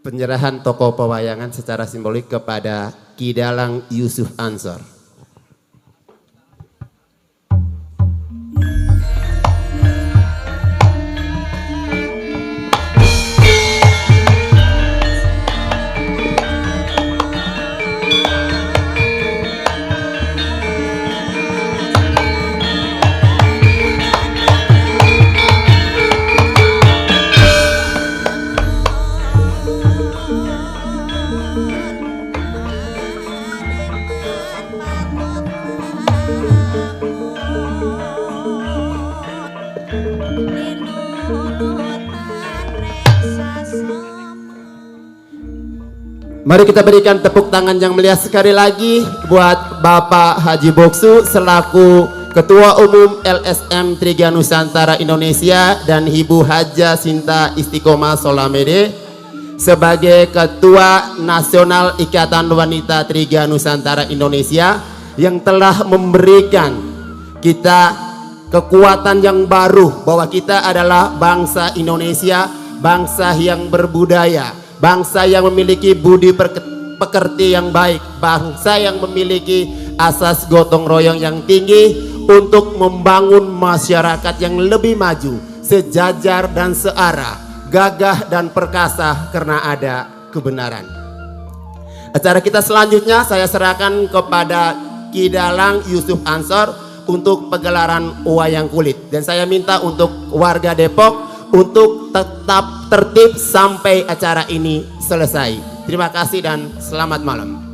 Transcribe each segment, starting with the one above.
penyerahan tokoh pewayangan secara simbolik kepada Ki Dalang Yusuf Ansor. Mari kita berikan tepuk tangan yang meriah sekali lagi buat Bapak Haji Boksu selaku Ketua Umum LSM Triga Nusantara Indonesia dan Ibu Haja Sinta Istiqomah Solamede sebagai Ketua Nasional Ikatan Wanita Triga Nusantara Indonesia yang telah memberikan kita kekuatan yang baru bahwa kita adalah bangsa Indonesia, bangsa yang berbudaya, bangsa yang memiliki budi pekerti yang baik, bangsa yang memiliki asas gotong royong yang tinggi untuk membangun masyarakat yang lebih maju, sejajar dan searah, gagah dan perkasa karena ada kebenaran. Acara kita selanjutnya saya serahkan kepada Ki Dalang Yusuf Ansor untuk pegelaran wayang kulit, dan saya minta untuk warga Depok untuk tetap tertib sampai acara ini selesai. Terima kasih dan selamat malam.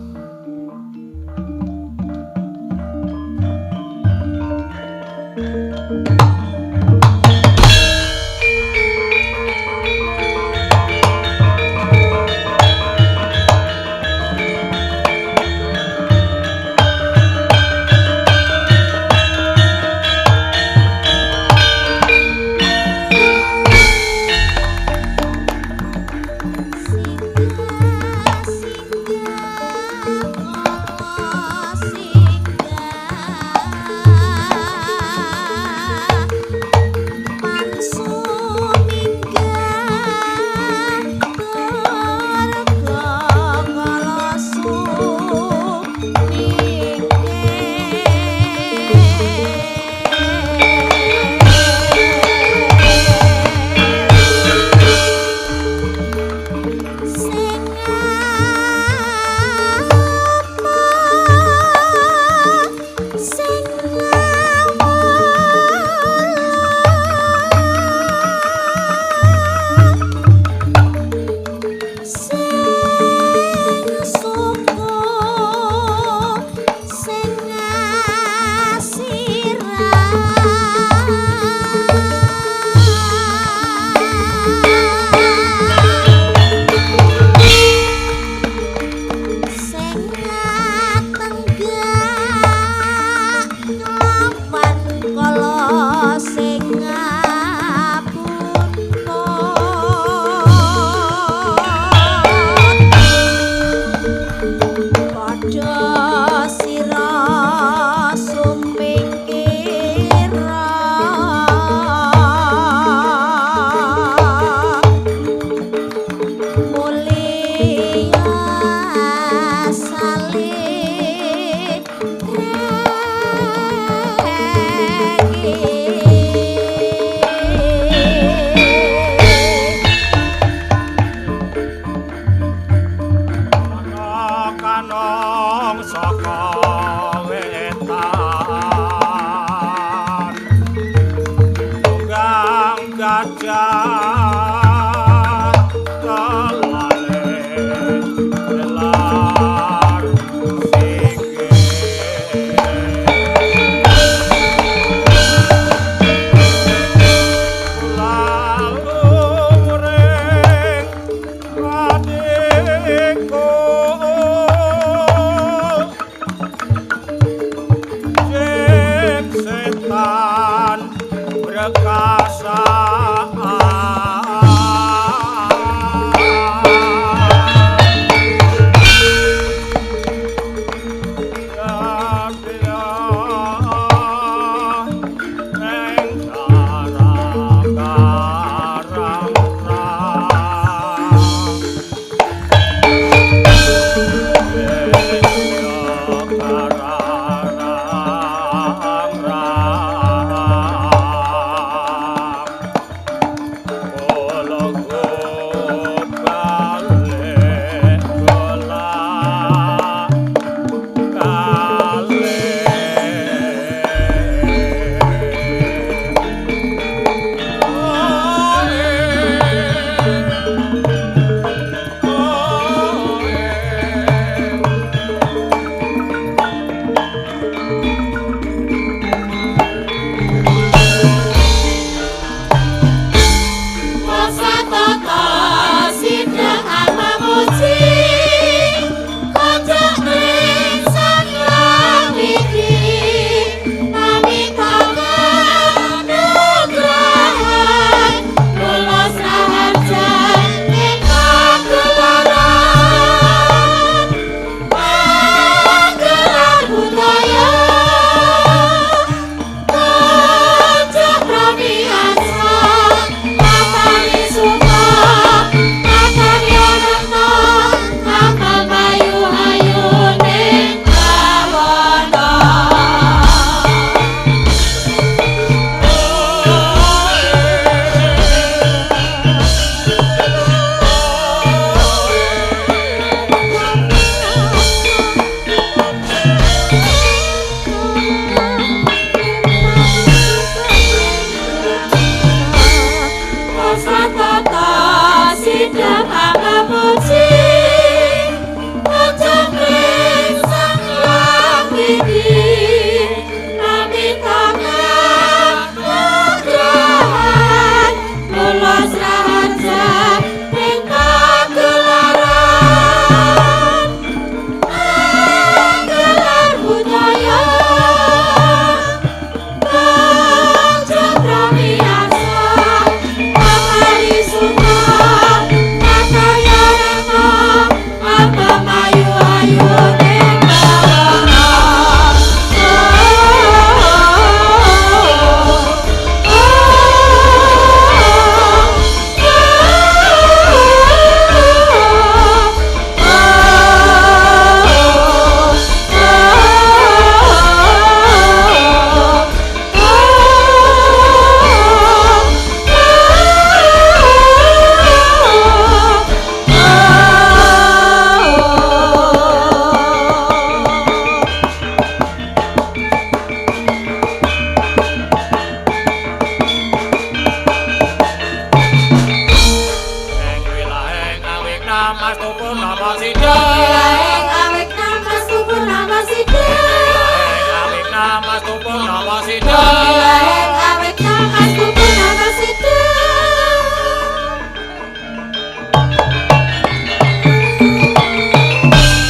Namasida Laheng awet namas kuku namasida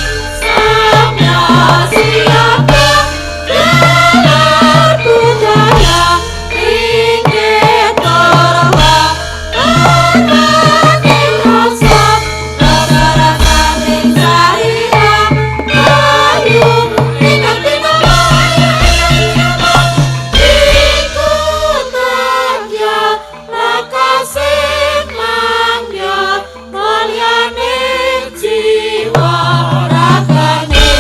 Samya siapa gelar budaya Inggih torwa Hormating rasa Rasa-rasa ing sarira Ayu ingkang tinamaya Iku tadya lakasing mangya Mulyane jiwa ragane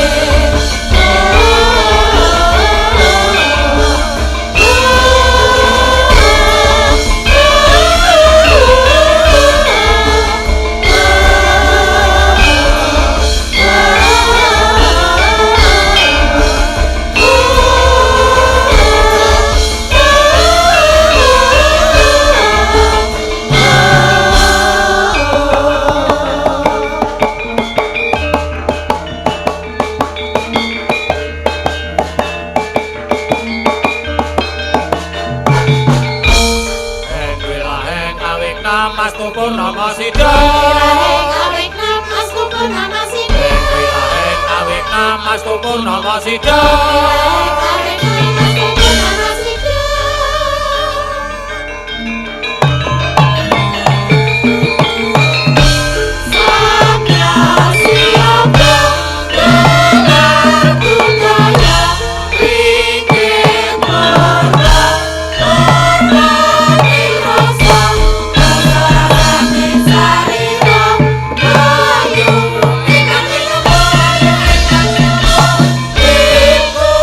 Laheng awit namas kuku Namasida Laheng awet namas kuku namasida Laheng awit namas kuku Namasida Laheng awet namas kuku namasida Samya siapa gelar budaya Inggih torwa Hormating rasa Rasa-rasa ing sarira Ayu ingkang tinamaya Iku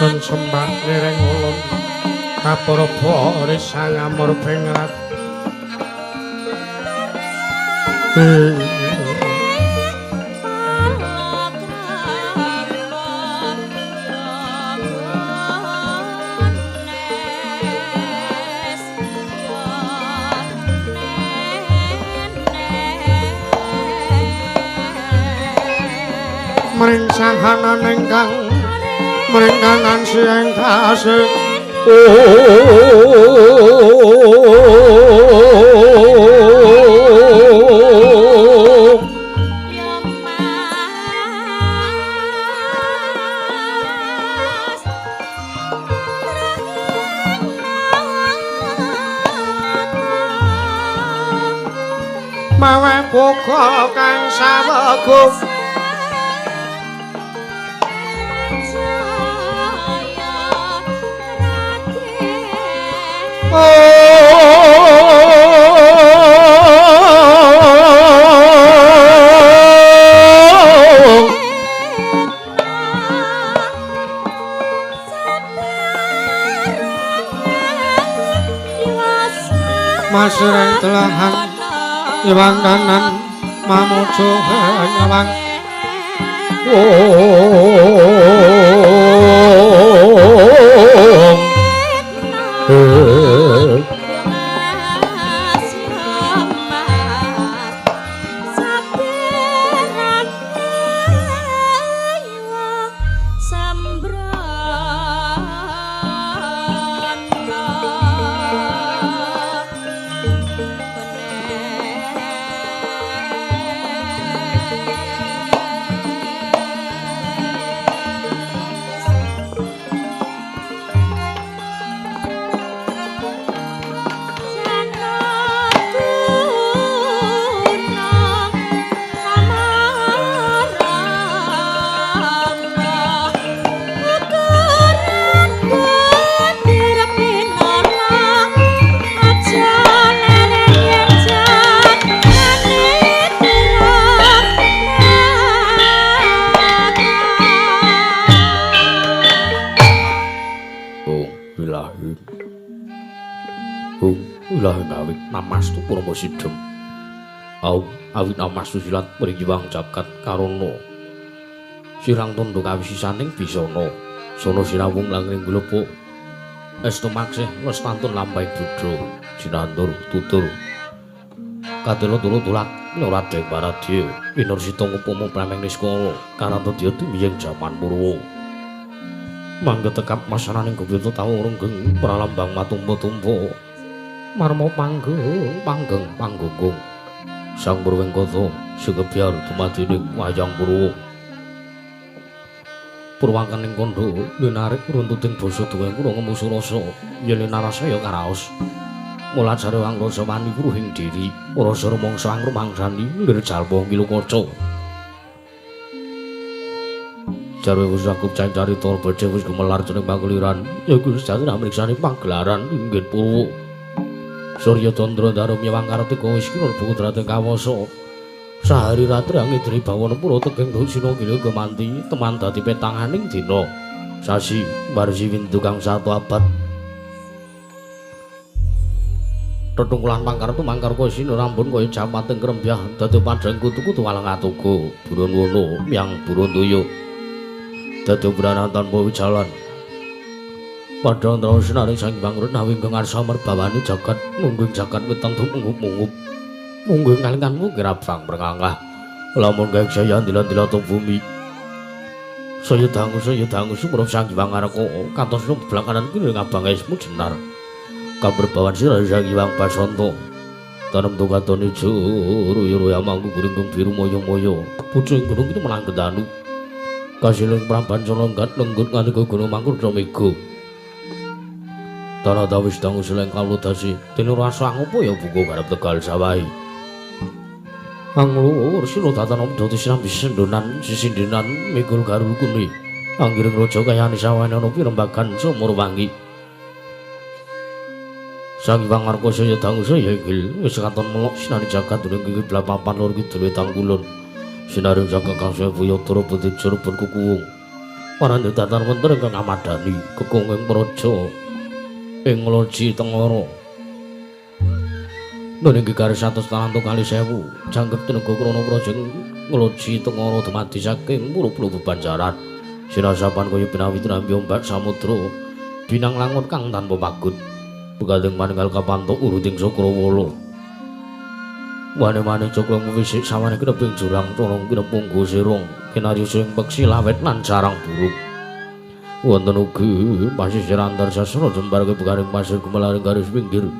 Nun sembah lireng ulun kapurba risang amur pingrat mringsahanan ingkang mringkangan siang tasik mawe buka kang sawegung Masreng telahan iwang kanan mamuju nyawang Ilahi awit namastu purba sidhem. Awit namastu silat mrigiwang jagat karono. Sirang tondo kawisisaning bisana. Sono sinawung langring glepo. Estu maksih lestantun lampahe Buddha. Sinandur tutur. Kadelo turu tulak nurat deng paradya. Pinursita ngupama prameng niskala karanta diyati miyeng jaman purwa. Mangga tekap masananing gobita tawu renggeng pralambang matumpa-tumpa. Marmo panggeng panggung Sang Purwengkata sugebyar dumadining wayang Purwa. Purwangkening kandha linarik runtuting basa duweng kula ngemusu rasa yen narasaya karaos. Mula jare wangrasa wani kruhing diri rasa rumangsa angrumangsani lir jalma ngilukaca. Jarwe wis aku carita becik wis gumelar jeneng pangliran yaiku sejati amriksani panggelaran inggih Purwa. Surya Candra Darum Yawang Kartika wis kira putrating kawasa. Sahari ratri angidri bawana pura tegeng dosina gila gemanti teman dadi petanganing dina. Sasi warsi windu kang 1 abad. tetungkulan pangkar tumangkar kowe sinu rambun kowe jamateng krembyah dadi padhang kutu-kutu walang atuku burun wono yang burun tuyu dadi branatan tanpa wijalan padha antara sinaring sang bangkrut nawi ingkang arsa merbawani jagat nungging jagat weteng mungup-mungup mungging kalinganmu kirabang prengangah lamun gawe saya ndila-ndila to bumi saya dangu sumurung sang Hyang Araka kantos belakanan kene ngabang esmu jenar kaberbawan sira sang Hyang Basanta tanem to katone juru ya mangku gringgung biru moyo-moyo pucuk ing gunung iki menang kendanu kasiling prabancana nggat lenggut nganti gunung mangkur mega tanah dawis dangu seleng kaludasi tinur rasa ngopo ya buku garap tegal sawahi Angluwur sira tatanom dadi sinambi sendonan sisindenan mikul garul kuni anggiring raja kayane sawane ana pirembagan sumur wangi Sang Hyang Arka saya dangu saya inggil wis katon melok sinari jagat during kiki blapapan lor kidul wetan kulon sinaring jagat kang saya buya turu putih jurupun kukuwung marang datar wonten ingkang amadani kekunging praja ing loji tengara Nuninggi garis 100 talanto kali 1000 jangkep tenaga krana praja ngloji tengara dumadi saking pulo-pulo bebanjaran sinasapan kaya binawi trambi ombak samudra binang langun kang tanpa pagut begadeng manunggal kapantuk uruting Cakrawala wane-wane cokro wisik sawane kineping jurang corong kinepung gosirong kinarya sing peksi lawet lan sarang buruk wonten ugi pasisir antar sasra jembar kebegaring pasir gumelaring garis pinggir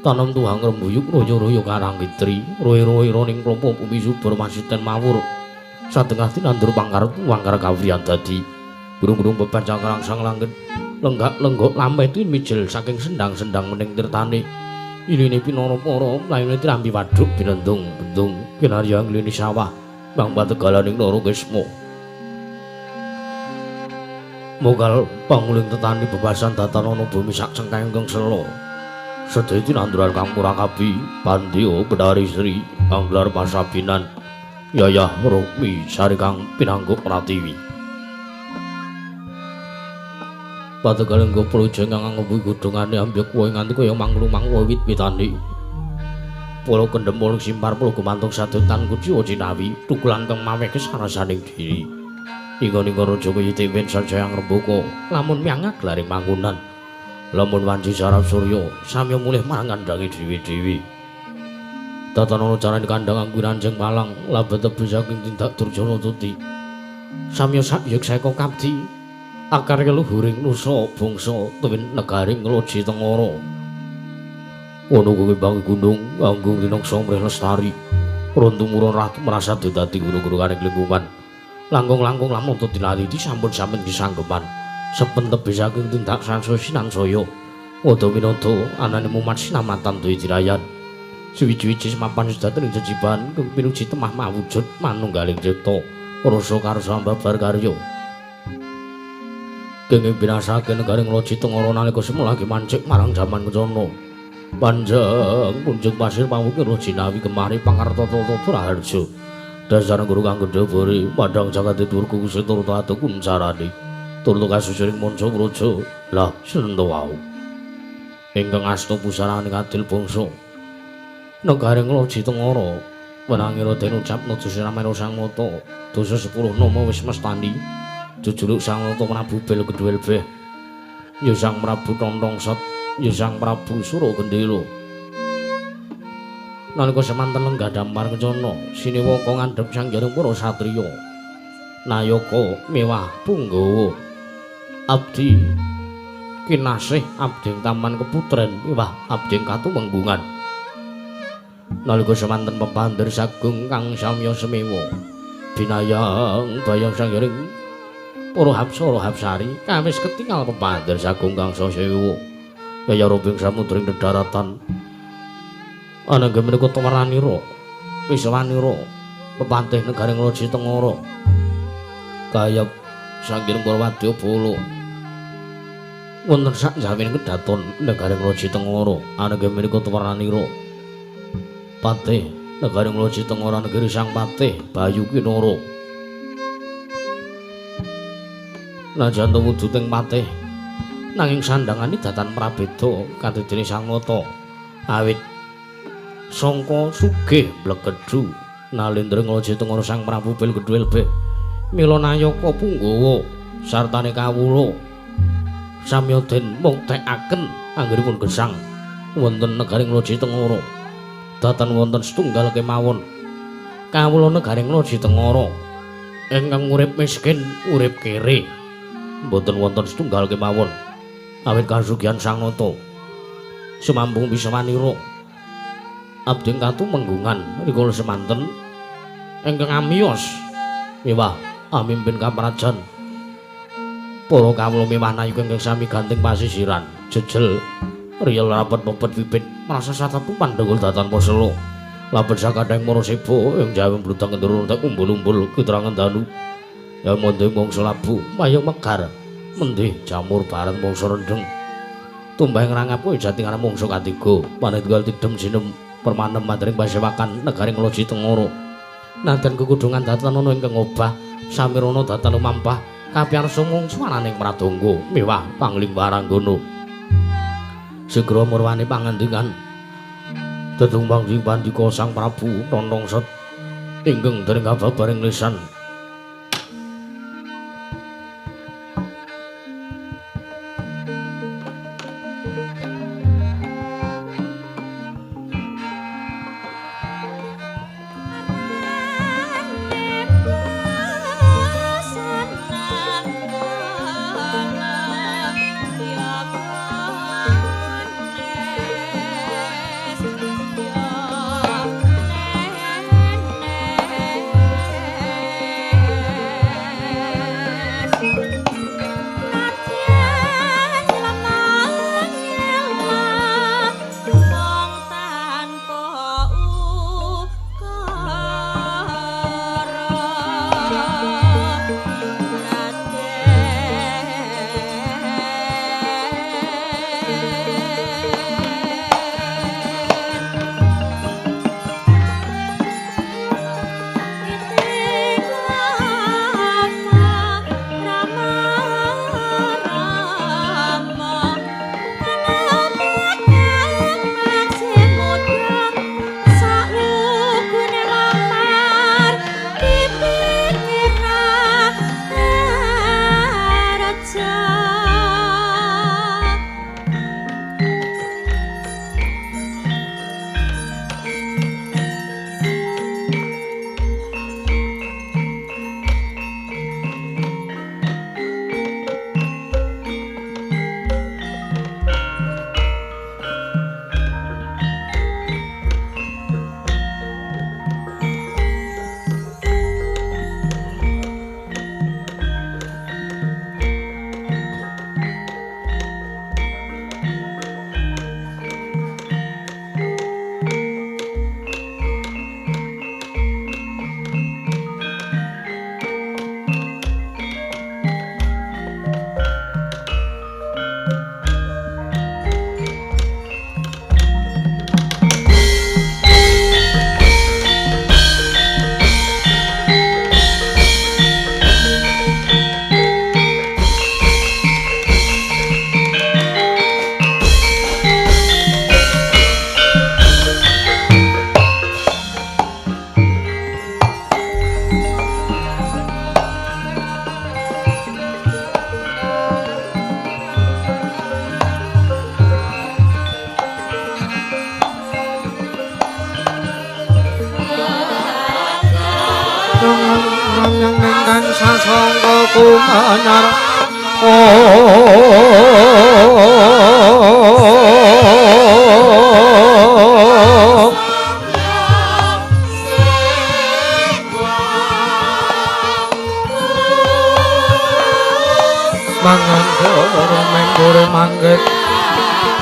tanam tuang rembuyuk royo-royo karang kitri roe-roe roning klompo bumi subur masiten mawur satengah tinandur pangkar kawriyan dadi burung-burung bebancang karang sang langit lenggak-lenggok lameh tuwin mijil saking sendang-sendang mening tirtane iline pinara-para laine tirambi wadhuk binendung-bendung kinarya nglini sawah bang pategalaning nara kesma mogal panguling tetani bebasan datanana bumi sak cengkang ingkang sela sedaya tinanduran kang murakabi Pandya Bedari Sri kang gelar pasabinan Yayah Rukmi Sari kang pinangguk Pratiwi pategaling go projeng kang ngembu godhongane ambyek wae nganti kaya manglumang wit-witane pulau kendhem pulau simpar pulau gumantung sadetan kuciwa cinawi tukulan kang maweh kesarasaning diri ingga-ingga raja kaya tewen sajayang rembaka lamun miangak glaring mangkunan lamun wanci sarap surya samya mulih marang kandhange dewi-dewi tatanana carane kandhang anggur anjing palang labet tebih saking tindak Durjana Tuti samya sakyek seka kabdi akar keluhuring nusa bangsa tuwin negaring ngloji tengara ana kuwi bang gunung anggung tinangsa mrih lestari runtumurun ratu merasa dadi guru-gurukaning lingkungan langkung-langkung lamun dilati sampun-sampun disanggeman sepen tebih saking tindak sanso sinangsaya wada winata anane mumat sinamatan duwe dirayan suwi-wiji semapan sedatening jejiban kang pinuji temah mawujud manunggaling cipta rasa karsa ambabar karya kenging binasaken negaring loji tengara nalika semulagi mancik marang jaman kencana panjang punjung pasir pamukira jinawi kemari pangarta-tata Raharja dasar guru kang gedhe bore padhang jagat dhuwur kukusi turut adu kuncarane turut kasusuring manca praja lah senta wau ingkang asta pusaraning adil bangsa negaring loji tengara wenangira den ucap nuju siramena sang mata dosa 10 nama wis mestani jujuluk sang mata Prabu Bel Kedhuwel Beh ya sang Prabu Tontongsot ya sang Prabu Suragendela nalika semanten lenggah dampar kencana siniwaka ngandhep sang jaring para satriya nayaka mewah punggawa abdi kinasih abding taman keputren mewah abding katumenggungan nalika semanten pepandir sagung kang samya semewa binayang bayang sang jaring para hapsara-hapsari kawis ketingal pepandir sagung kang sasewa kaya robing samudring daratan anangga menika tawaranira wiswanira pepantih negaring loji tengara kaya saking para wadyabala wonten sak jamin kedaton negaring loji tengara anangga menika tawaranira patih negaring loji tengara negeri sang patih Bayu Kinara najan wujuding patih nanging sandhangane datan prabeda kanthi dene sang mata Awit sangka sugih blekedhu nalindring Lajitengara Sang Prabu Pilgedwelbe mila nayaka punggawa sartane kawula samya den muktekaken anggenipun gesang wonten negaring Lajitengara datan wonten setunggal kemawon kawula negaring Lajitengara ingkang urip miskin urip kere mboten wonten setunggal kemawon awit kasugihan Sang Nata sumambung bisa manira abdi katumenggungan rikala semanten ingkang amiyos miwah amimpin kaprajan para kawula miwah nayuga ingkang sami ganting pasisiran jejel riyel rapet pepet pipit merasa satepu pandhegul datan poselo lapet sakadheng para sebo ing jawe bludang kendurun tak umbul-umbul keterangan danu yang mondhe mangsa labu mayang megar mendhe jamur bareng mangsa rendheng tumbang rangap kuwi jati kana mangsa katiga panitgal tidhem sinem permanem mandring pasewakan negaring Lajitengara nanten kekudungan datan ana ingkang obah samirana datan lumampah kapiyarsa mungsuwananing pradangga miwah pangling waranggana segera murwani pangandikan tetumbang sing pandika Sang Prabu Nonongset ingkang dereng kababaring lisan Nyangan sasongko kumanar mangan menggore mangget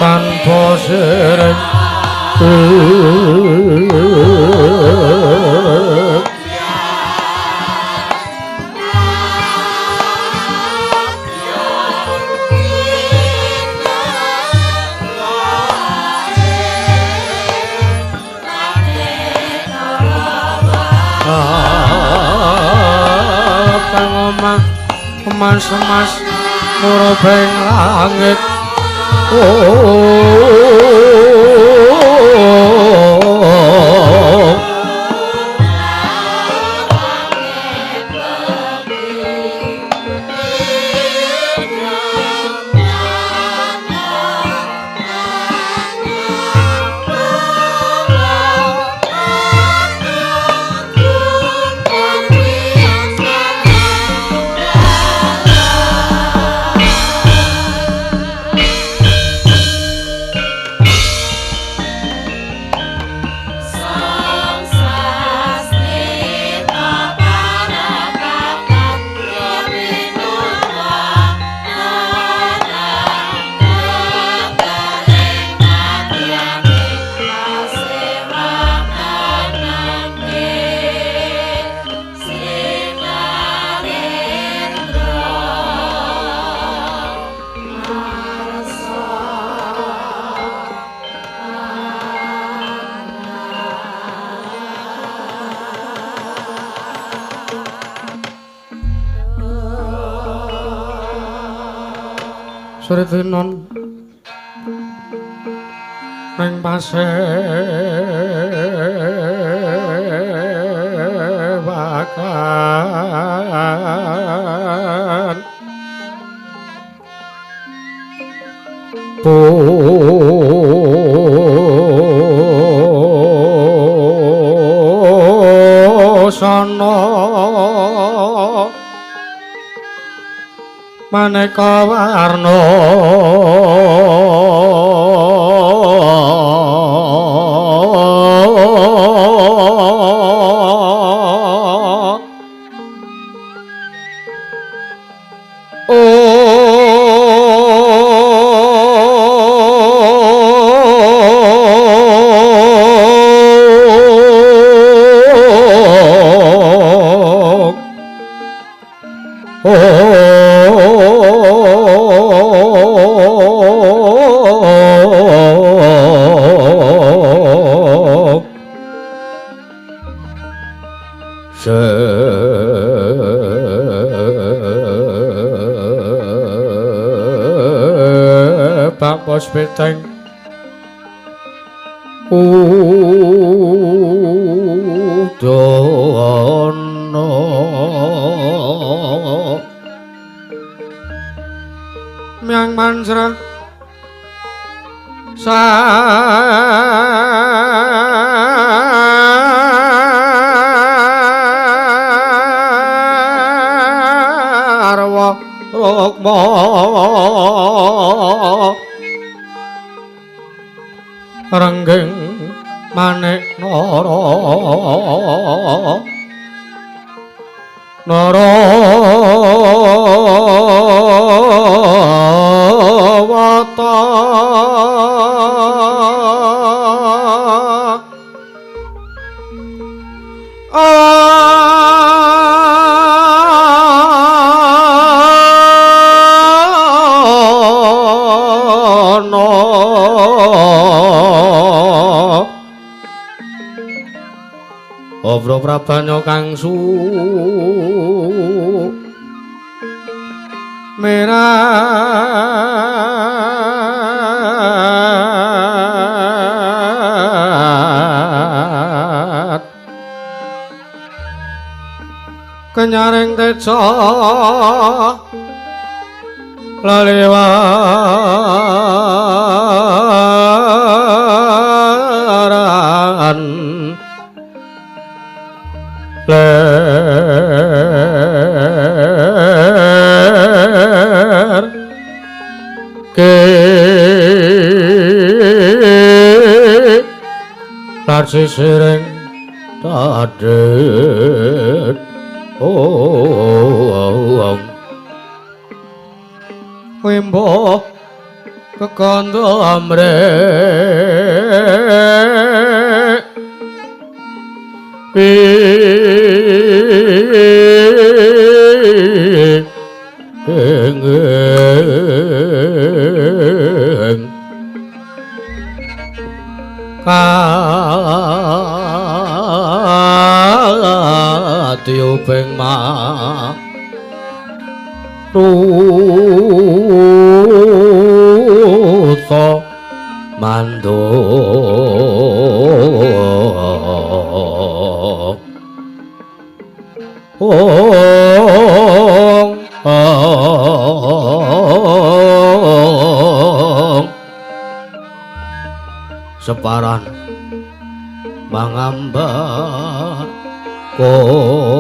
tanpa sereng pangomah emas-emas murubeng langit Sretinon ning pasewakan pusana maneka warna Pos peteng udono miang mansra sarwa rukma renggeng manik nara wata Obro prabanya kangsu merat kenyaring teca lalewaran ler ke larsi sireng tadet wimbo kekandha amrek katiuping maruta mandung separan mangamba kongas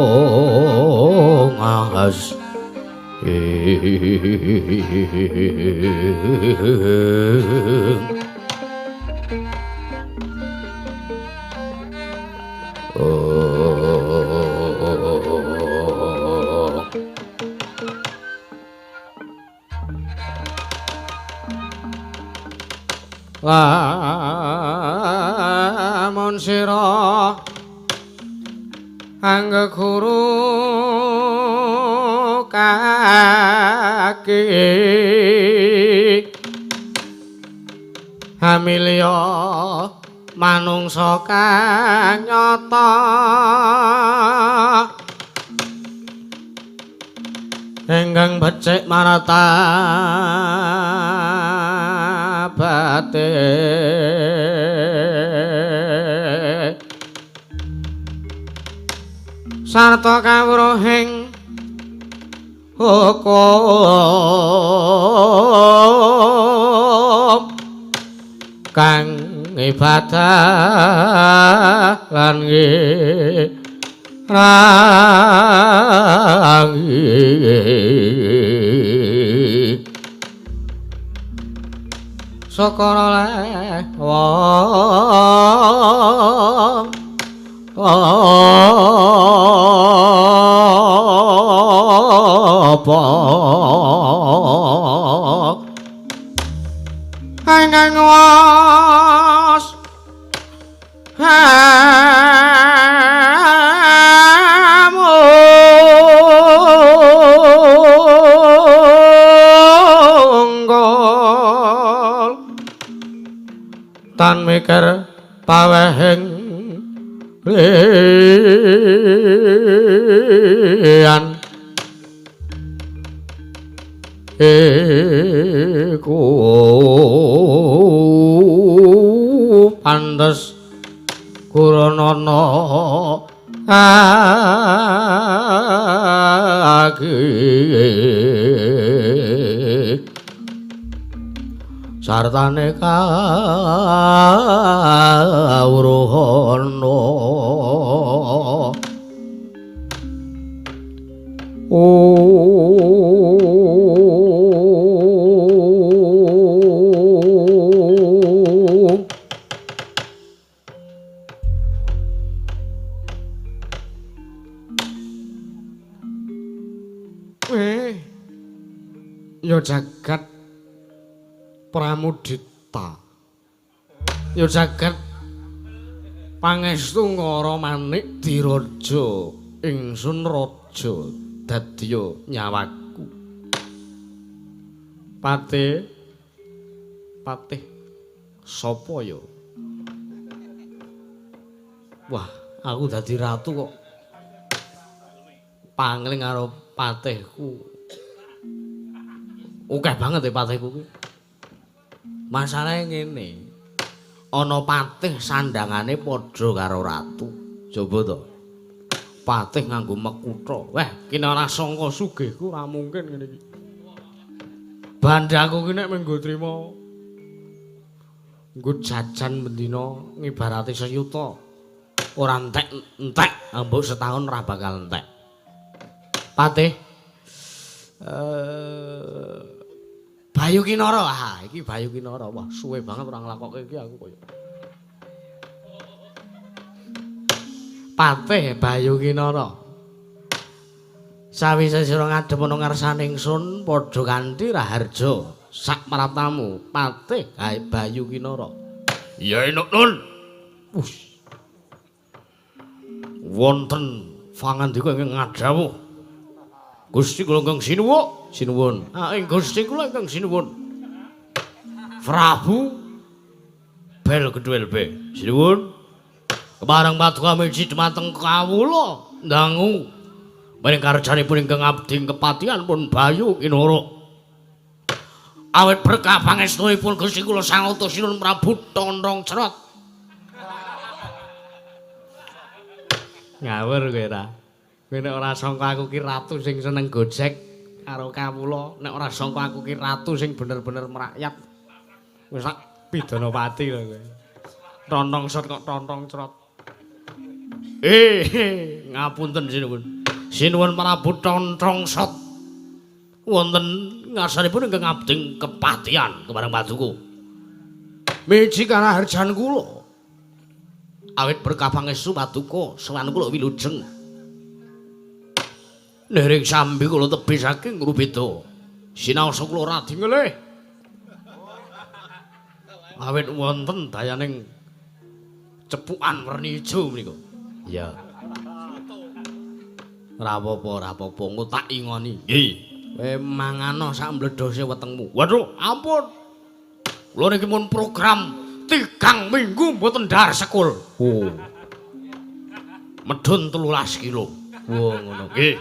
lamun sira angga guru kaki hamilya manungsa kang nyata enggang becik marata bate sarta kawruhing hukum kang ibadah lan rangi saka wong apa ingkang was munggol tan mikir pawehing liyan iku pantes kuranana sartane kawruhana ya jagat pramudita ya jagat pangestu ngara manik diraja ingsun raja dadya nyawaku patih sapa ya wah aku dadi ratu kok pangling karo patihku akeh banget patihku ki masalahe ngene ana patih sandangane padha karo ratu coba to patih nganggo mekutha weh kene ora sangka sugihku ora mungkin ngene iki bandhaku ki nek menggo trima nggo jajan bendina ngibarati seyuta ora entek ambek setahun ora bakal entek patih Bayu Kinara iki Bayu Kinara wah suwe banget ora nglakokke iki aku koyo Patih Bayu Kinara sawise sira ngadhep ana ngarsane ingsun padha kanthi raharja sak maratamu Patih Bayu Kinara ya enuk nun wonten pangandika ingkang ngadhawuh Gusti kula ingkang sinuwun. Ing Gusti kula ingkang sinuwun. Prabu Bel Kedhuelbe. Sinuwun. Kepareng paduka miji dumateng kawula ndangu paring karjanipun ingkang abdi kepatihan pun Bayu Kinara. Awit berkah pangestunipun Gusti kula Sangata Sinun Prabu Tondong Cerot. Ngawur kowe ra. Kowe nek ora sangka aku ki ratu sing seneng gojek karo kawula, nek ora sangka aku ki ratu sing bener-bener merakyat. Wis sak pidanapati lho kowe. Tondong Cerot kok Tondong Cerot. Ngapunten sinuwun. Sinuwun Prabu Tondong Cerot. Wonten ngarsanipun ingkang ngabding kepatihan kemarang paduka. Miji karaharjan kula. Awit berkah pangestu paduka sowan kula wilujeng. Nering sambi kula tebih saking Rubeda. Sinaosa kula radi ngelih. Awit wonten dayaning cepukan werni ijo menika. Ya. Rapopo engko tak ingoni. Nggih. Kowe mangano sak mbledhose wetengmu. Waduh, ampun. Kula niki mun program 3 minggu mboten ndar sekul. Oh. Medhun 13 kilo. Wah, ngono. Nggih.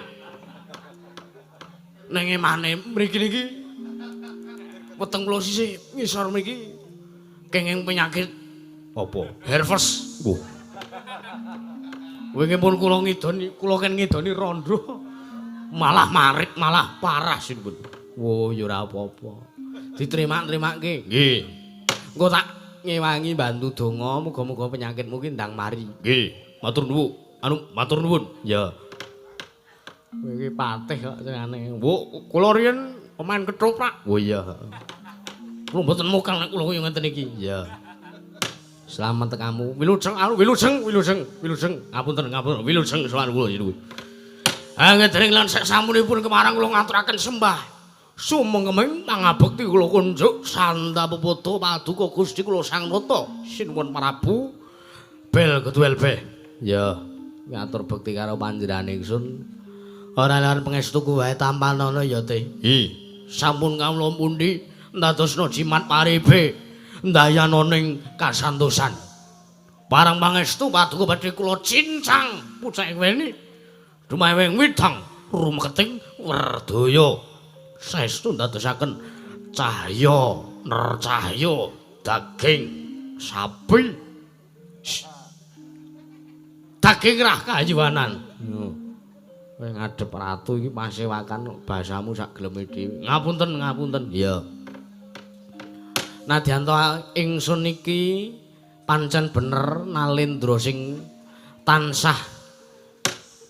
Ning emane mriki niki weteng kula sisih ngisor mriki kenging penyakit apa? Herpes. Oh. Wingi pun kula ngidoni, kula ken ngidoni rondo. Malah marit, malah parah sinipun. Wo ya ora apa-apa. Diterima-terimake. Nggih. Engko tak ngewangi bantu donga muga-muga penyakitmu ki ndang mari. Nggih. Matur nuwun. Matur nuwun. Ya. Kowe iki patih kok senengane. Wo kula riyen pemain ketoprak. Oh iya. Kula mboten mokal nek kula kaya ngeten iki. Ya. Selamat tekamu. Wilujeng. Ngapunten. Wilujeng sowan kula niku. Angedring lan sasampunipun kemarang kula ngaturaken sembah. Sumengkeming pangabekti kula kunjuk sanda pepoto paduka Gusti kula Sang Nata Sinuwun Prabu Bel Ketuel Be. Ya, ngatur bekti karo panjenengan ingsun. Ora lan pangestuku wae tampanana ya Teh. Sampun kawula pundi ndadosna jimat paribe ndayana ning kasantosan. Parang pangestu paduka badhe kula cincang pucake weni. Dumawing widang rumeketing werdaya saestu ndadosaken cahya nercahya daging sapi daging rah kayiwanan. Kowe ngadhep ratu iki pasewakan basamu sak geleme dhewe. Ngapunten. Ya. Nadyan to ingsun iki pancen bener nalendra sing tansah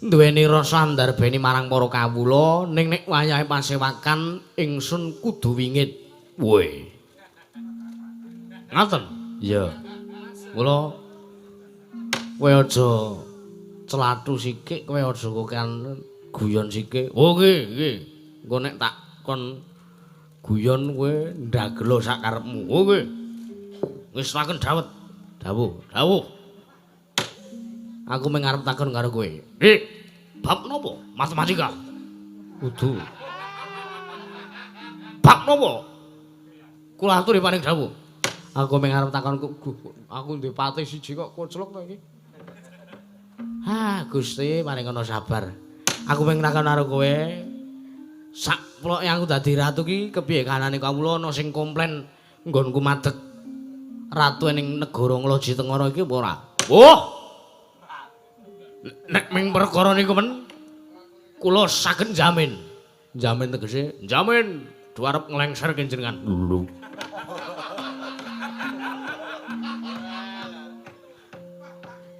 duweni rasa ndarbeni marang para kawula ning nek wayahe pasewakan ingsun kudu wingit. Woe. Ngaten? Ya. Kula kowe aja celathu sikik, kowe aja kokan guyon sikik. Oh nggih. Engko nek tak kon guyon kowe ndagelo sak karepmu. Oh nggih. Wis waken dawet. Dawuh. Aku mengarep takon karo kowe. Bab napa? Matematika. Kudu. Bab napa? Kula aturi paring dawuh. Aku mengarep takon aku duwe pati siji kok koclok to iki. Gusti paring ana sabar. Aku pengen takon karo kowe. Sak ploke aku dadi ratu ki kepiye kanane kawula ana sing komplain nggonku madeg ratu ning negara Ngloji Tengara iki apa ora? Oh. Nek ming perkara niku men kula saged jamin. Jamin tegese jamin duarep nglengserke jenengan. Lho.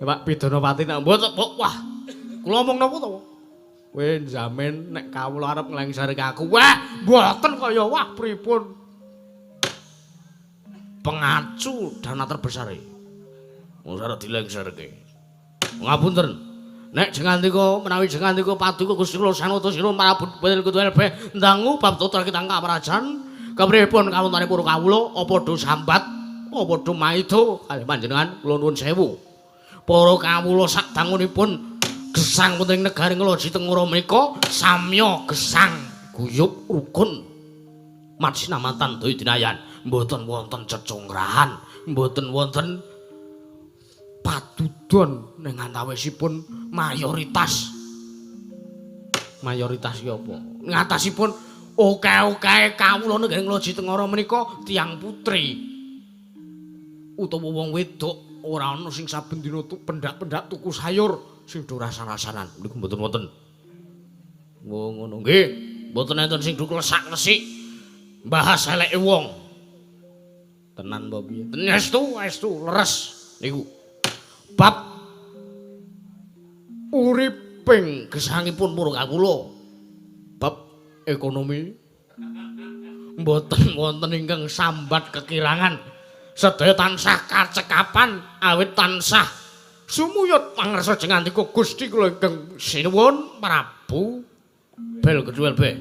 Pak Pidanapati nek mboten wah. Kula omong napa to? Kowe jamin nek kawula arep nglengserke aku. Wah, mboten kaya wah pripun. Pengacu dana terbesar iki. Wong arep dilengserke. Ngapunten. Nek jengandika menawi jengandika paduka Gusti kula Sanata Sinun Prabu Bel Ketuel Be ndangu bab tata kitang kamrajan kepripun kawuntane para kawula apa do sambat apa do maida kalih panjenengan kula nuwun sewu. Para kawula sak dangunipun gesang wonten negari Ngloji Tengara menika samya gesang guyub rukun mat sinamatan daya dinayan mboten wonten cecungrahan mboten wonten padudon ning antawisipun mayoritas ki apa ngatasipun Oke kawula nenggih ngloji tengara menika tiyang putri utawa wong wedok ora ana sing saben dina pendak-pendak tuku sayur sing do rasan-rasanan niku mboten wonten. Oh ngono nggih, mboten enten sing do klesak-klesik bahas eleke wong. Tenan apa piye? Estu leres niku. Bab uriping gesangipun para kawula. Bab ekonomi mboten wonten ingkang sambat kekirangan. Sedaya tansah kacekapan awit tansah sumuyut pangersa jengandika Gusti kula ingkang sinuwun Prabu Belgedwelbe.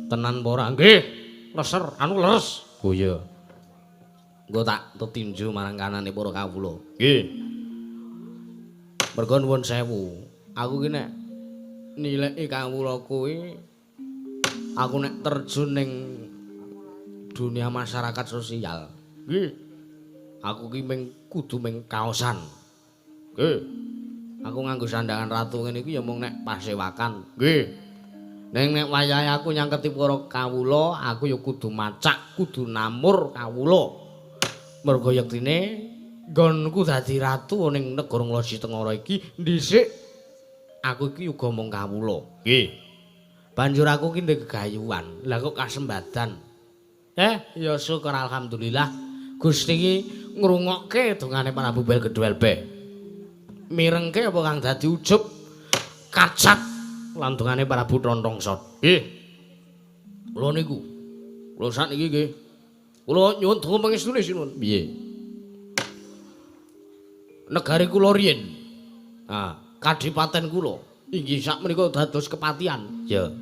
Tenan apa ora nggih? Leser anu leres. Oh iya. Engko tak tetinju marang kanane para kawula. Nggih. Mergo nuwun sewu. Aku ki nek nileki kawula kuwi aku nek terjun ning dunia masyarakat sosial. Nggih. Aku ki kudu ming kaosan. Nggih. Aku nganggo sandangan ratu ngene iki ya mung nek pasewakan. Nggih. Nek wayahe aku nyangketi para kawula, aku ya kudu macak, kudu namur kawula. Mergo yektine nggonku dadi ratu ning negara Ngloji Tengara iki dhisik aku iki uga mung kawula. Nggih. Banjur aku ki ndek gegayuhan. Lah kok kasembadan. Ya syukur alhamdulillah Gusti iki ngrungokke dongane Prabu Belgedwelbe. Mirengke apa kang dadi ujub kacak lan dongane Prabu Tontongsot. Nggih. Kula niku. Kula sakniki nggih. Kula nyuwun donga pangestune sinuwun. Piye? Negari kula riyen. Kadipaten kula inggih sakmenika dados kepatihan. Ya.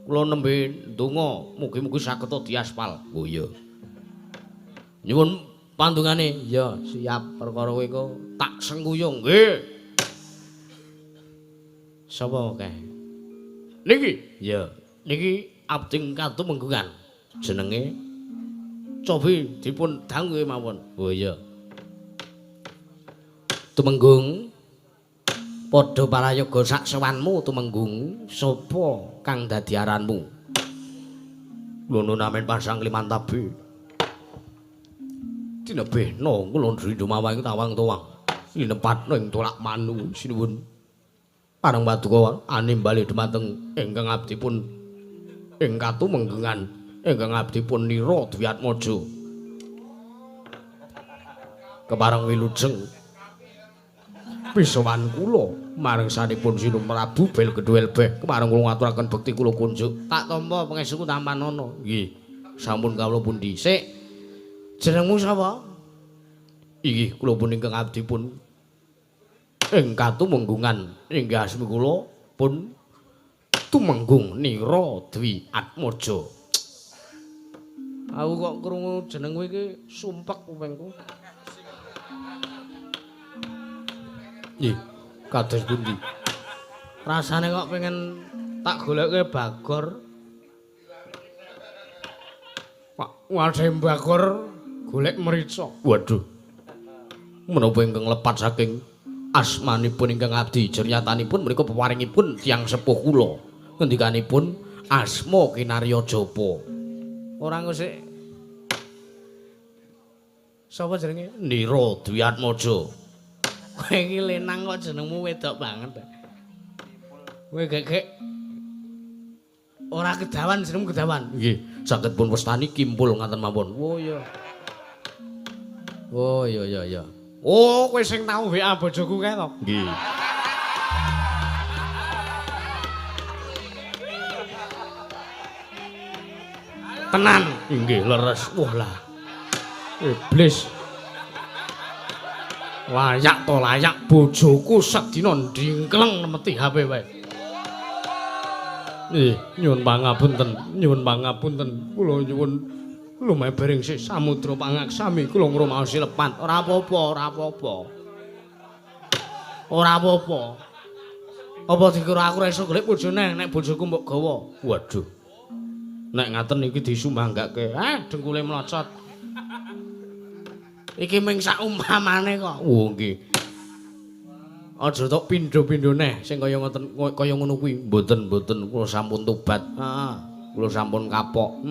Kula nembe ndonga mugi-mugi saged diaspal. Oh iya. Nyuwun pandungane. Ya, siap perkara kowe engko tak sengkuyung. Nggih. Sapa kae? Niki. Ya, niki abdi katu menggungan. Jenenge cobi dipun dangu mawon. Oh iya. Tumenggung padha parayoga sak sewanmu tumenggung sapa kang dadi aranmu. Lono namen pasang limantabe. Dinebehno kula ndrindu mawang tawang-tawang. Linepatno ing tolak manu sinuwun. Parang paduka animbali dumateng ingkang abdipun ing katumenggungan ingkang abdipun Nira Dwiatmaja. Kepareng wilujeng pisowan kula marang sanipun Sinuwun Prabu Belgedwelbe kepareng kula ngaturaken bekti kula kunjuk tak tampa pangestuku tampanana. Nggih. Sampun kawula pundi? Sik. Jenengmu sapa? Inggih kula pun ingkang abdipun ing katumenggungan inggih asmi kula pun Tumenggung Nira Dwiatmaja. Aku kok krungu jenengmu iki sumpek kupingku. Nggih, kados pundi? Rasane kok pengen tak goleke Bagor. Pak Wadhe Bagor golek mrica. Waduh. Menapa ingkang lepat saking asmanipun ingkang abdi jeryatanipun menika peparingipun tiyang sepuh kula. Ngendikanipun asma Kinarya Japa. Ora ngusik. Sapa jenenge? Nira Dwiatmaja. Kowe iki lenang kok jenengmu wedok banget. Kowe gegek ora kedawan jenengmu kedawan. Nggih, saged pun wastani Kimpul ngaten mawon. Oh iya. Oh iya. Oh, kowe sing tau WA bojoku kae to? Nggih. Tenan. Nggih, leres. Wah lah. Iblis. Layak to layak bojoku sedina ndingkleng nemeti HP wae. Nyuwun pangapunten. Kula nyuwun lumahe bareng sih samudra pangaksami kula ngrumaosi lepat. Ora apa-apa. Apa dikira aku ora iso golek bojone nek bojoku mbok gawa. Waduh. Nek ngaten iki disumbanggake. Dengkule mlocot. Iki ming sak umpamane kok. Oh nggih. Aja tok pindho-pindho neh sing kaya ngoten kaya ngono kuwi. Mboten kula sampun tobat. Heeh. Kula sampun kapok.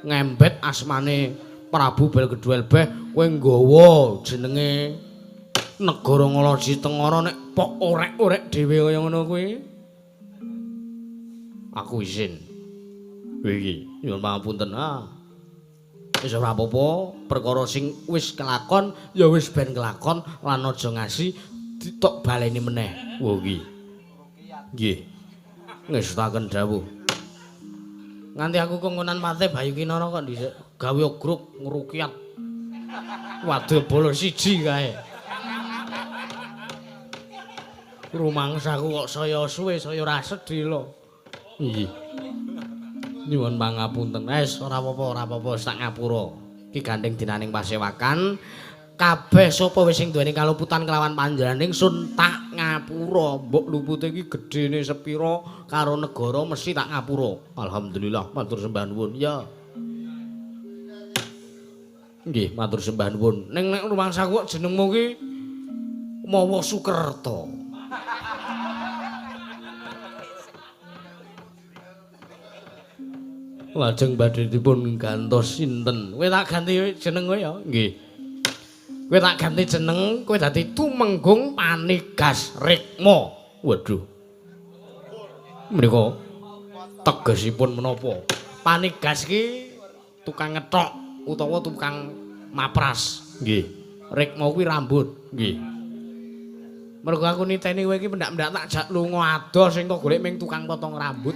Ngembet asmane Prabu Belgedwel Beh kowe nggawa jenenge negara Ngloji Tengara nek pok orek-orek dhewe kaya ngono kuwi. Aku izin. Iki nyuwun pangapunten. Wis ora apa-apa, perkara sing wis kelakon ya wis ben kelakon lan aja ngasi tok baleni meneh. Wah nggih. Nggih. Ngestakaken dawuh. Nganti aku kongkonan Patih Bayu Kinara kok dhisik gawe grup ngrukiat. Waduh bolo siji kae. Rumangsaku kok saya suwe, saya ora sedhi lho. Nggih. Nyuwun pangapunten. Ora apa-apa, sak ngapura. Iki gandeng dinaning pasewakan. Kabeh sapa wis sing duweni kaluputan kelawan panjenenganing sun tak ngapura. Mbok lupute iki gedene sepira karo negara mesti tak ngapura. Alhamdulillah, matur sembah nuwun. Ya. Nggih, matur sembah nuwun. Ning nek rumangsaku kok jenengmu ki Mawa Sukerta. Lajeng badhe dipun gantos sinten? Kowe tak ganti jeneng kowe ya? Nggih. Kowe tak ganti jeneng, kowe dadi Tumenggung Panigas Rikma. Waduh. Menika tegesipun menapa? Panigas ki tukang ngethok utawa tukang mapras. Nggih. Rikma kuwi rambut. Nggih. Mergo aku niteni kowe iki pendak-pendak tak jak lunga adoh sing kok golek ming tukang potong rambut.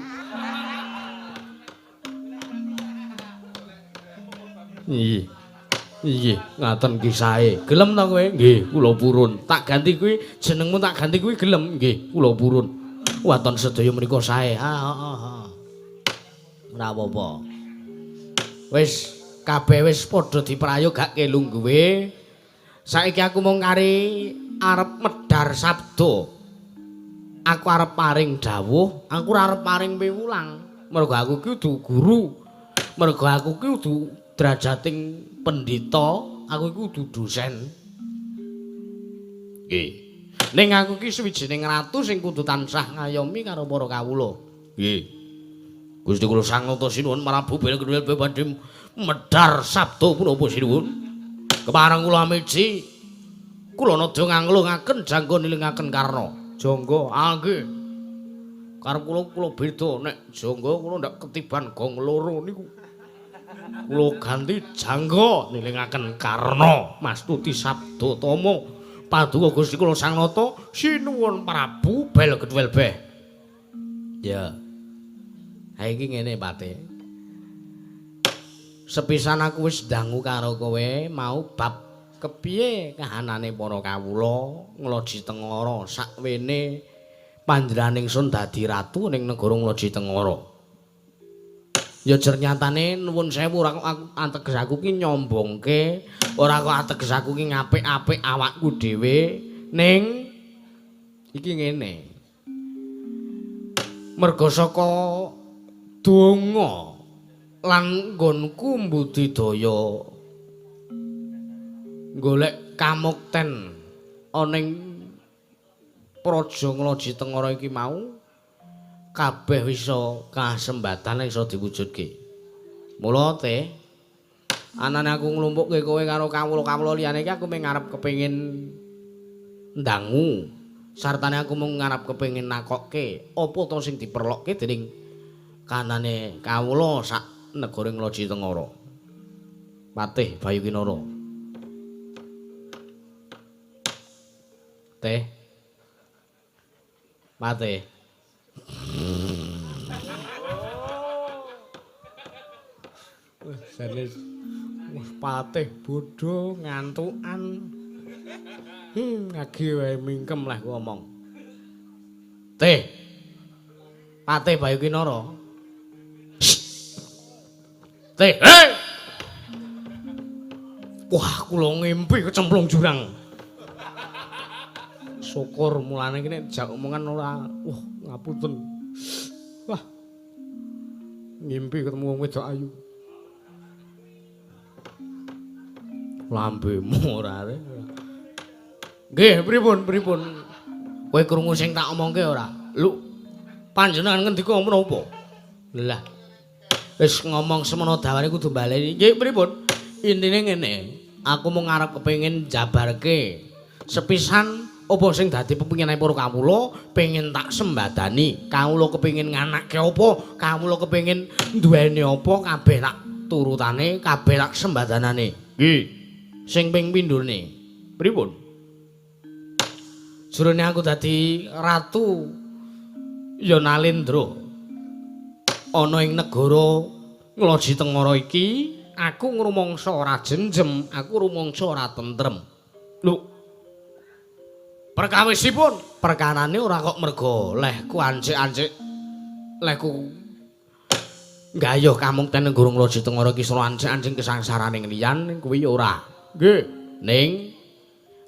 Iya, ngaten kisahe. Gelem ta kowe? Nggih, kula purun. Tak ganti kuwi jenengmu tak ganti kuwi gelem? Nggih, kula purun. Waton sedaya menika sae. Ora apa-apa. Wis kabeh wis padha diprayo gak kelungguhe. Saiki aku mung kari arep medhar sabda. Aku arep paring dawuh, aku ora arep paring piwulang. Mergo aku ki kudu guru. Mergo aku ki kudu drajating pendhita, aku iku kudu dosen. Nggih. Ning aku ki suwijining ratu sing kudu tansah ngayomi karo para kawula. Nggih. Gusti kula sangata sinuwun Prabu Belgedwel badhe medhar sabda punapa sinuwun. Kepareng kula miji kula nedya nganglungaken jangga nilingaken Karna. Jangga, nggih. Karep kula beda nek jangga kula ndak ketiban gong loro niku. Kula ganti jangga nilingaken Karna mastuti sabda tama paduka Gusti kula sangnata sinuwun Prabu Belgedwel Beh. Ya. Ha iki ngene Pate. Sepisan aku wis dangu karo kowe mau bab kepiye kahanane para kawula Ngloji Tengara sakwene panjenenganing sun dadi ratu ning negara Ngloji Tengara. Ya jernyatane nuwun sewu ora kok ateges aku ki nyombongke, ora kok ateges aku ki ngapik-apik awakku dhewe ning iki ngene. Merga saka donga lan nggonku mbudidaya golek kamukten ana ing Praja Ngloji Tengara iki mau kabeh bisa kasembatan iso diwujudke. Mula teh anane aku nglumpukke kowe karo kawula-kawula liyane iki aku mung ngarep kepengin ndangu sartane aku mung ngarep kepengin nakokke apa to sing diperlokke dening kanane kawula sak negara Ngloji Tengara. Patih Bayu Kinara. Teh. Patih. Sanes Patih bodho ngantukan. Ngagi wae mingkem lah ku omong. Teh. Patih Bayu Kinara. Teh. Hei. Wah, kula ngimpi kecemplung jurang. Syukur mulane iki nek jak omongan ora. Wah, ngapunten. Wah. Ngimpi ketemu wong wedok ayu. Lambemu ora are. Nggih, pripun? Kowe krungu sing tak omongke ora? Lho, panjenengan ngendika menapa? Lah. Wis ngomong semono dawane kudu baleni. Nggih, pripun? Intine ngene, aku mung ngarep kepengin jabarke sepisan apa sing dadi pepinginane para kawula pengin tak sembadani. Kawula kepengin nganakke apa? Kawula kepengin duweni apa? Kabeh tak turutane, kabeh tak sembadanane. Nggih. Sing ping pindhone. Pripun? Jurune aku dadi ratu ya Nalendra. Ana ing negara Ngloji Tengara iki aku ngrumangsa ora jenjem, aku rumangsa ora tentrem. Lho. Perkawisipun perkarane ora kok mergo lehku ancik-ancik lehku gayuh kamung ten negara Ngloji Tengara iki sira ancik-ancik kesangsaraning liyan kuwi ora. Nggih. Ning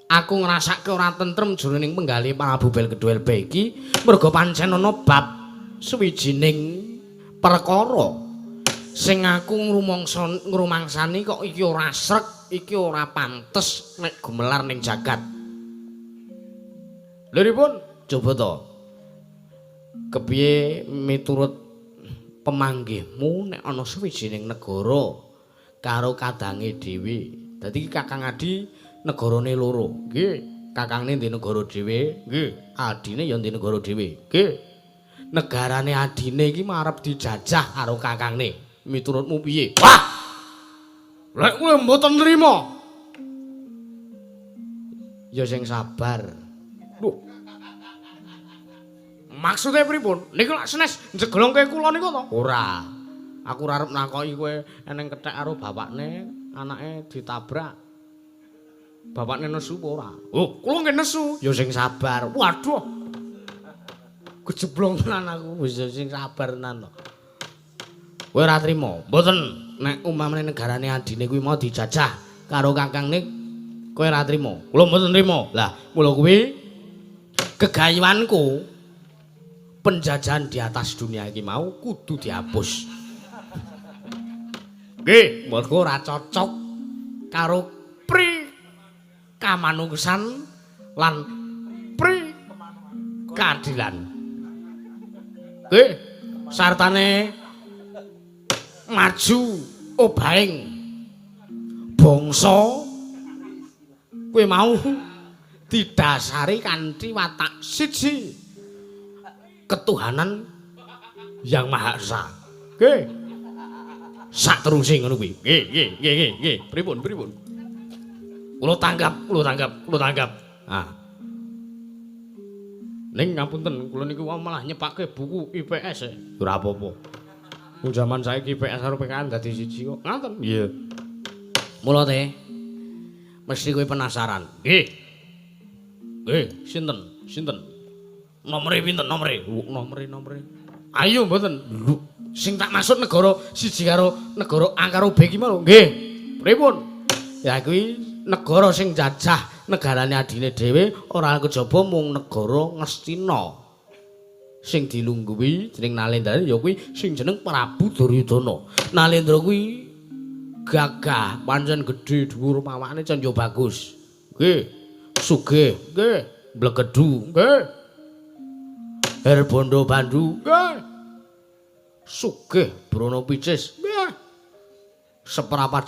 aku ngrasake ora tentrem jroning penggalih Prabu Belkedhuel iki merga pancen ana bab suwijining perkara sing aku ngrumangsani kok iki ora srek, iki ora pantes nek gumelar ning jagat. Liripun coba to. Kepiye miturut pemanggihmu nek ana suwijining negara karo kadange dhewe. Dadi Kakang Adi negarane loro. Nggih, kakangne di negara dhewe, nggih, adine ya di negara dhewe. Nggih. Negarane adine iki marep dijajah karo kakangne. Miturutmu piye? Wah! Lek kowe mboten nrimo. Ya sing sabar. Lho. Maksude pripun? Niku lak senes njeglongke kula niku to? Ora. Aku ora arep nakoki kowe eneng kethek karo bapakne, anake ditabrak. Bapakne nesu apa ora? Oh, kula nggih nesu. Ya sing sabar. Waduh. Kejeblongan aku wis sing sabar tenan to. Kowe ora trimo? Mboten. Nek umpamane negarane adine kuwi mau dijajah karo kakangne kowe ora trimo. Kula mboten trimo. Lah, mula kuwi gegayuhanku penjajahan di atas dunia iki mau kudu dihapus. Nggih, mergo ora cocok karo pri kamanungsan lan pri keadilan. Nggih, sartane maju obaing bangsa kowe mau didasari kanthi watak siji ketuhanan Yang Maha Esa. Nggih. Sak teruse ngono kuwi. Nggih. Pripun? Kula tanggap. Ah. Ning ngapunten, kula niku malah nyepake buku IPS. Ora apa-apa. Wong jaman saiki IPS karo PKN dadi siji kok. Ngaten? Iya. Mula teh mesti kowe penasaran. Nggih. Sinten? Nomere pinten nomere? Nomere. Ayo mboten. Lho, sing tak maksud negara siji karo negara A karo B iki mau. Nggih. Pripun? Ya kuwi negara sing jajah negarane adine dhewe ora kejaba mung negara Ngastina. Sing dilungguhi dening Nalendra ya kuwi sing jeneng Prabu Duryudana. Nalendra kuwi gagah, pancen gedhe dhuwur pawakane can yo bagus. Nggih. Sugih, nggih. Blegedu, nggih. Herbondo Bandu, nggih. Sugih Brono Picis, nggih. Seperapat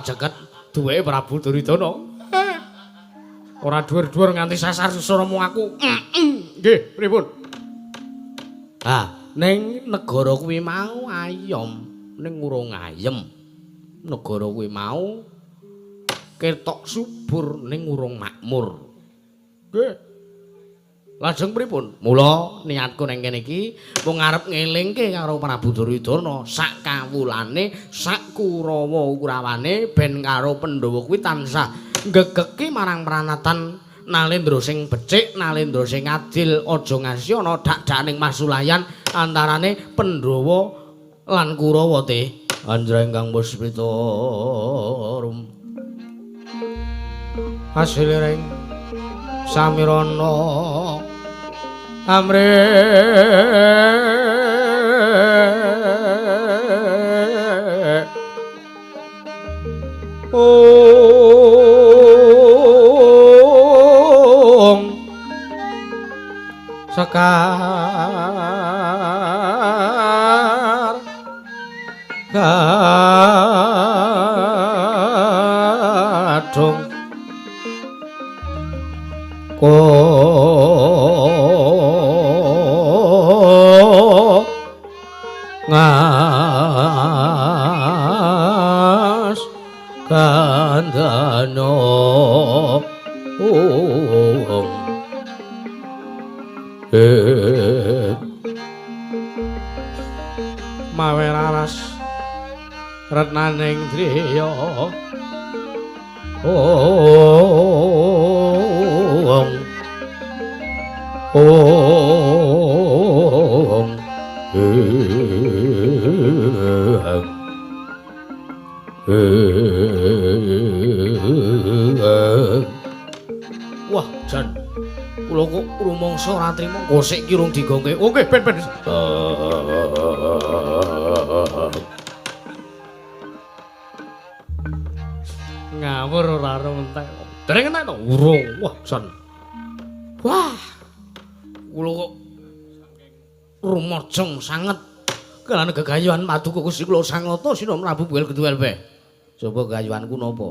jagat duweke Prabu Duryudana. Ora dhuwur-dhuwur nganti sasar susuramu aku. Nggih, pripun? Ning negara kuwi mau ayom, ning urung ayem. Negara kuwi mau ketok subur ning urung makmur. Nggih. Lajeng pripun? Mula niatku ning kene iki mung arep ngelingke karo Prabu Duryudana sak kawulane, sak Kurawa-Kurawane ben karo Pandhawa kuwi tansah gegeki marang pranatan Nalendra sing becik, Nalendra sing adil, aja ngasih ana dak-daning masulayan antarane Pandhawa lan Kurawa teh. Anjra ingkang puspita rum. Hasilering samirana amre kadung ko ngas kandhano mawe raras retnaning driya wah jan kula kok rumangsa ora trima gosek ki rung digongke oke ben ngawur ora entek dereng entek to urung wah jan wah kula kok rumojong sanget kelane gegayuhan paduka Gusti kula Sanglata Sina Prabu Buel Kedhuwel Beh coba gegayuhanku napa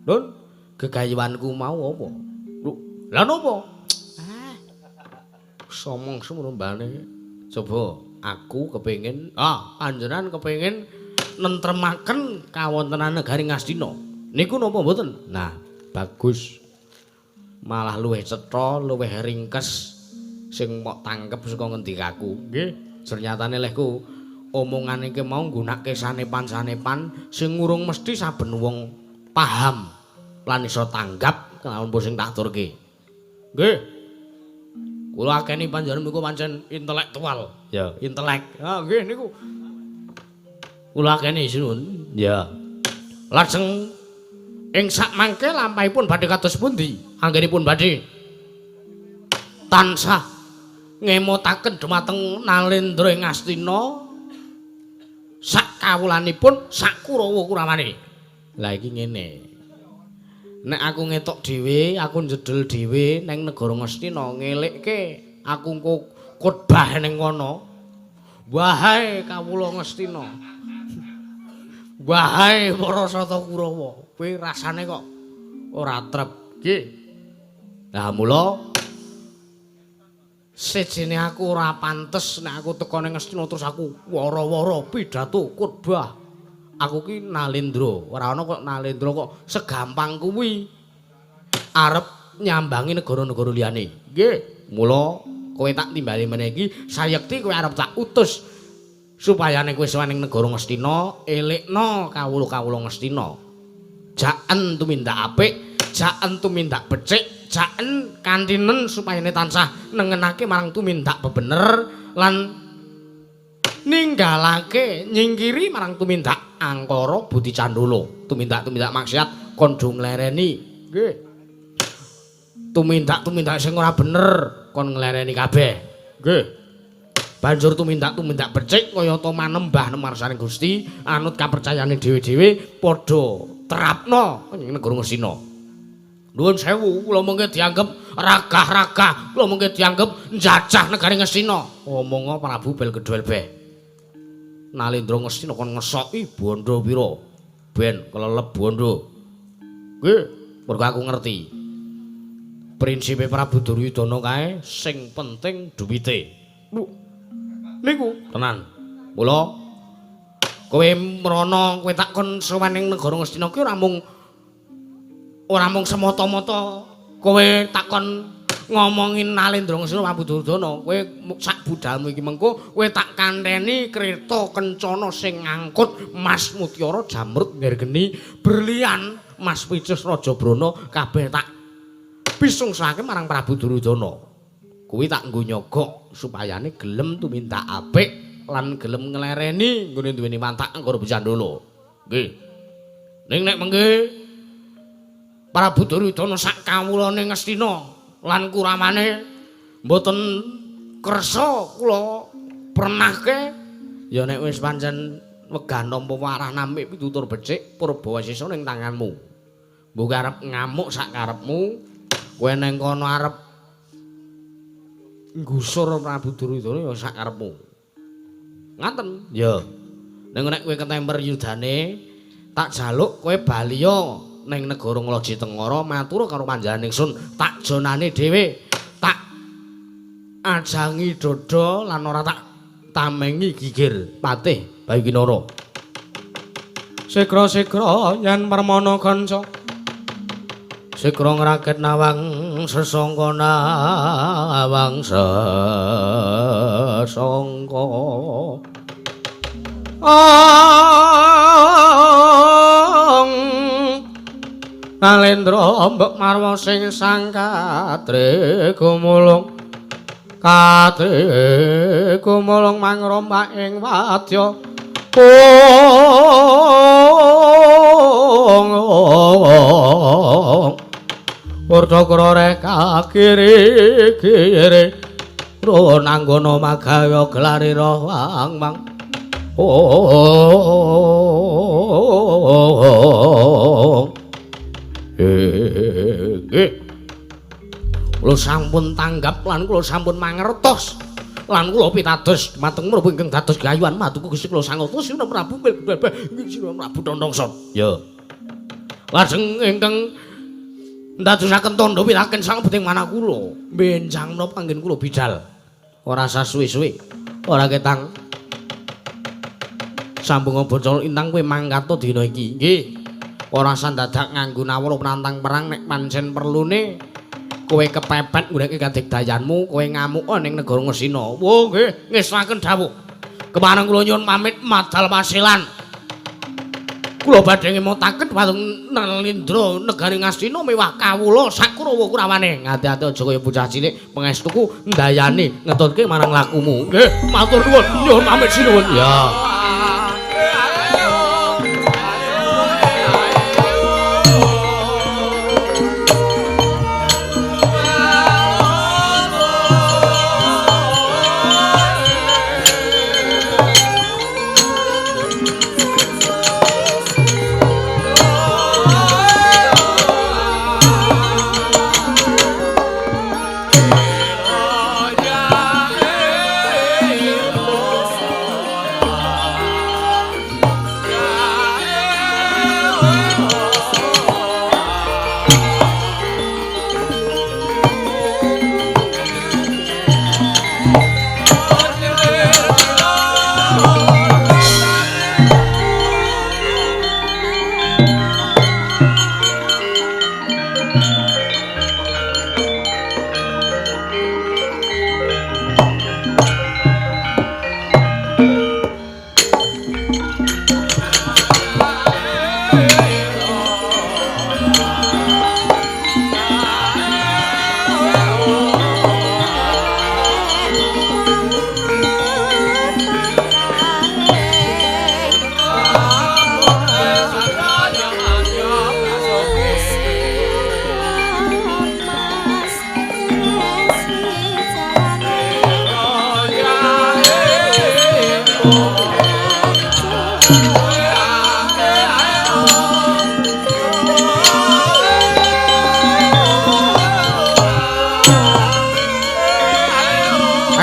Nun gegayuhanku mau apa lah napa somong semrombane coba aku kepengin panjenengan kepengin nentremaken kawontenan negari Ngastina niku napa mboten nah bagus malah luwih cetha luwih ringkes sing mok tangkep saka ngendikaku nggih ternyatane lehku omongan iki mau nggunakake sanepan-sanepan sing urung mesti saben wong paham lan iso tanggap kelawan sing tak aturke nggih kula akeni panjenengan niku pancen intelektual ya intelek nggih niku kula akeni sinun ya lajeng ing sak mangke lampahipun badhe kados pundi anggenipun badhe tansah ngemotaken dumateng Nalendra ing Astina sak kawulanipun sak Kurawa-Kurawani lah iki ngene nek aku ngetok dhewe aku njedel dhewe ning negara Ngastina ngelikke aku engko khotbah ning kono wahai kawula Ngastina wahai para sata Kurawa kowe rasane kok ora trep nggih lah mula sejene aku ora pantes nek aku teko ning Ngastina terus aku wara-wara pidato khotbah aku ki Nalendra ora ana kok Nalendra kok segampang kuwi arep nyambangi negara-negara liyane nggih mula kowe tak timbali meneh iki sayekti kowe arep tak utus supaya nek kowe sowan ning negara Ngastina elekno kawula-kawula Ngastina jaen tumindak apik jaen tumindak becik jaen kantinen supaya tansah nengenake marang tumindak bebener lan ninggalake nyingkiri marang tumindak angkara budi candala tumindak-tumindak maksiat kondho nglereni nggih tumindak-tumindak sing ora bener kon nglereni kabeh nggih banjur tumindak-tumindak becik kaya ta manembah marsaning Gusti anut kapercayane dhewe-dhewe padha terapno ing negara Ngastina nuwun sewu kula mengke dianggep ragah-ragah kula mengke dianggep njajah negari Ngastina omonga Prabu Bel Kedhuwel Beh Nalendra Ngastina kon ngesoki bondo pira ben kelelep bondo nggih mergo aku ngerti prinsipe Prabu Duryudana kae sing penting duwite niku tenan mula kowe mrana kowe takon sowan ning negara Ngastina ki ora mung semata-mata kowe takon ngomongin Nalendra Ngastina Prabu Duryudana kowe sak budalmu iki mengko kowe tak kanteni kreta kencana sing ngangkut Mas Mutiara Jamrut ngergeni berlian Mas Picus Rajabrana kabeh tak pisungsake marang Prabu Duryudana kuwi tak nggo nyogok supayane gelem tumindak apik lan gelem nglereni nggone duweni mantak angkara Becandala nggih ning nek mengke Prabu Duryudana sak kawulane Ngastina lan Kuramane mboten kersa kula pernahke ya nek wis pancen wegah nampa warah namik pitutur becik Purbawasisa ning tanganmu mbok arep ngamuk sak karepmu kowe ning kono arep nggusur Prabu Duryudana ya sak karepmu ngaten ya Ning nek kowe ketemper yudane, tak jaluk kowe baliya ning negara Ngloji Tengara matur karo panjenengan ingsun tak jonane dhewe. Tak ajangi dada lan ora tak tamengi gigir patih Bayukinara. Sikra-sikra yen permana kanca. Sikra ngrakit nawang sesangka nawang sesangka. Nalendra mbek marwa sing sangkatre gumulung katre gumulung mangrombak ing wadya Urdakara reka kiri-kiri ro nanggana magawa gelarira wangmang Kula sampun tanggap lan kula sampun mangertos lan kula pitados mateng menapa ingkang dados gayuhan matuku Gusti kula sangata Sira Prabu Sira Prabu Tontongsot. Ya. Lajeng ingkang ndadosaken tandha wiraken sang beting manah kula benjang menapa anggen kula bidal. Ora sasuwe-suwe, ora ketang. Sambung bocol intang kowe mangkata dina iki. Nggih. Ora sandadak nganggo nawara penantang perang nek pancen perlune kowe kepepet nggunakake kadigdayanmu kowe ngamuk ning negara Ngasina. Wo nggih ngesraken dawuh. Kemareng kula nyuwun pamit madal pasilan. Kula badhe ngemotaken patung Nalindra negari Ngasina mewah kawula sak Kurawa-Kurawane. Ngati-ati aja kaya bocah cilik pengestuku ndayani ngetutke marang lakumu. Nggih, matur nuwun. Nyuwun pamit sinuwun. Ya.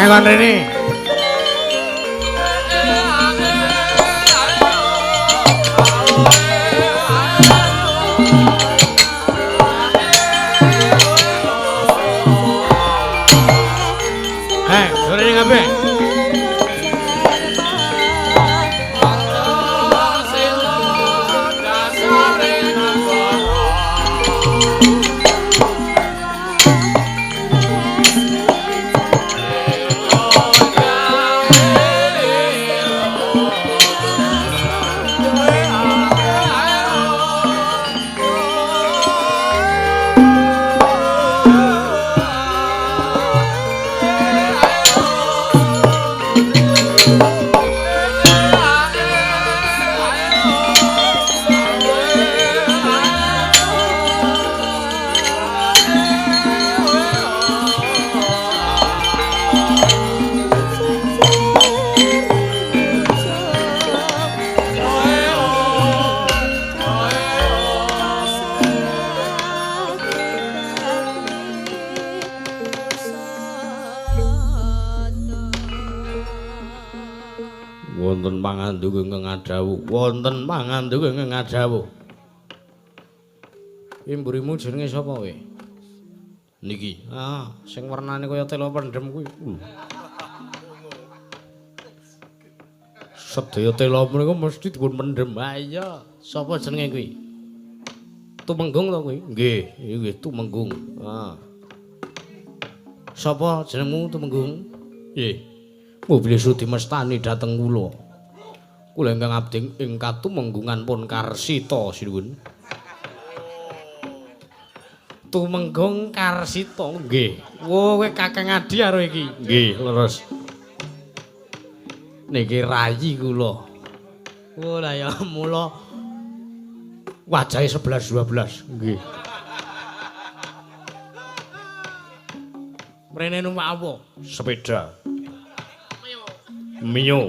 Ayo Rene. Sore ning kabeh. Wonten pangandung ingkang ngadhawuh. Wonten pangandung ingkang ngadhawuh. Imburimu jenenge sapa kowe? Niki. Ah, sing wernane kaya tela pendem kuwi. Sedaya tela menika mesti dipun pendem. Ha iya, sapa jenenge kuwi? Tumenggung to kuwi? Nggih, nggih Tumenggung. Ah. Sapa jenengmu Tumenggung? Nggih. Mobil Sudi mestani dhateng kula. Kula ingkang abdi ing Katumenggungan pun Karsita sinuwun. Tumenggung Karsita nggih. Wo kowe Kakang Adi karo iki. Nggih, leres. Niki rayi kula. Oh lah ya mula wajahe 11-12. Nggih. Mrene numpak apa? Sepeda. Mio.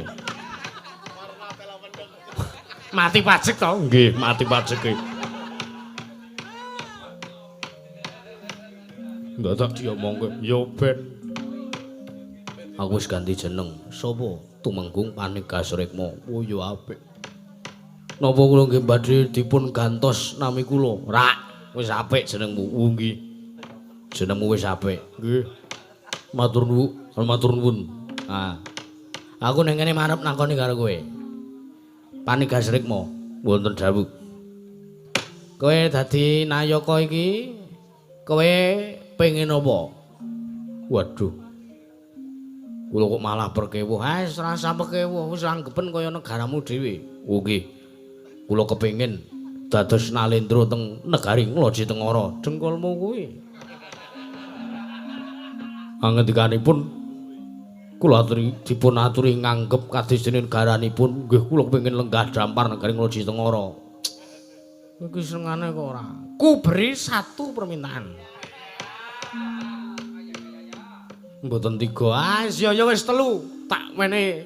Mati pajek to? Nggih, mati pajek iki. Ndak tak diomongke. Yo ben. Aku wis ganti jeneng. Sopo? Tumenggung Panigasrikma. Oh yo apik. Napa kula nggih badhe dipun gantos nami kula? Rak, wis apik jenengmu. Oh nggih. Jenengmu wis apik. Nggih. Matur nuwun. Ah. Aku ning kene marep nakoni karo kowe. Panigasrikma wonten dawuh. Kowe dadi nayaka iki kowe pengen apa? Waduh. Kula kok malah perkewuh. Wis rasa perkewuh, wis anggepen kaya negaramu dhewe. Oh nggih. Kula kepengin dados nalendra teng negari Ngloji Tengara. Dengkulmu kuwi. Angendikanipun kula dipun aturi nganggep kados dene negaranipun. Nggih kula kepengin lenggah dampar negari Ngloji Tengara. Iki senengane kok ora. Ku beri satu permintaan. Mboten 3. Ah, ya wis 3. Tak mene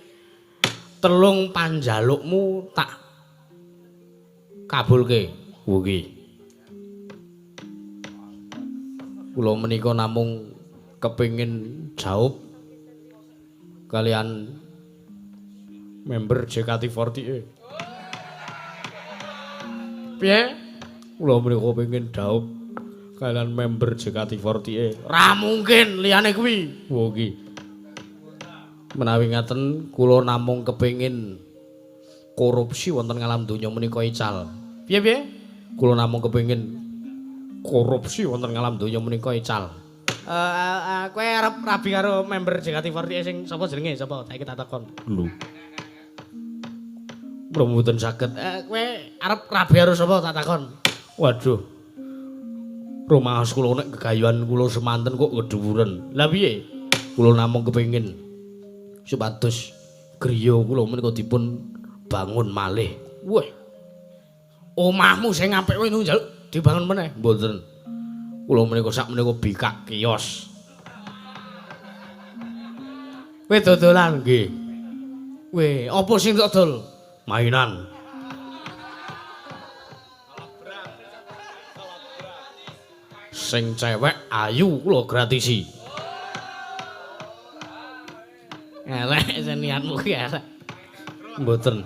3 panjalukmu tak kabulke. Oh nggih. Kula menika namung kepengin jawab kalian member JKT48. Piye? Kula menika kepengin jawab kalian member JKT48. Ra mungkin liyane kuwi. Oh nggih. Menawi ngaten kula namung kepengin korupsi wonten ngalam donya menika ical. Piye? Kula namung kepengin korupsi wonten ngalam donya menika ical. Kowe arep rabi karo member JKT48 sing sapa jenenge? Sapa? Saiki tak takon. Lho. Mboten saged. Kowe arep rabi karo sapa tak takon? Waduh. Rumaos kula nek gegayuhan kula semanten kok gedhuwuren. Lah piye? Kula namung kepengin supados griya kula menika dipun bangun malih. Wah. Omahmu sing apik kowe njaluk dibangun meneh. Mboten. Kula menika sak menika bikak kios. Kowe dodolan nggih. Kowe apa sing dodol? Mainan. Sing cewek ayu kula gratisi. Elek senianmu ki elek. Mboten.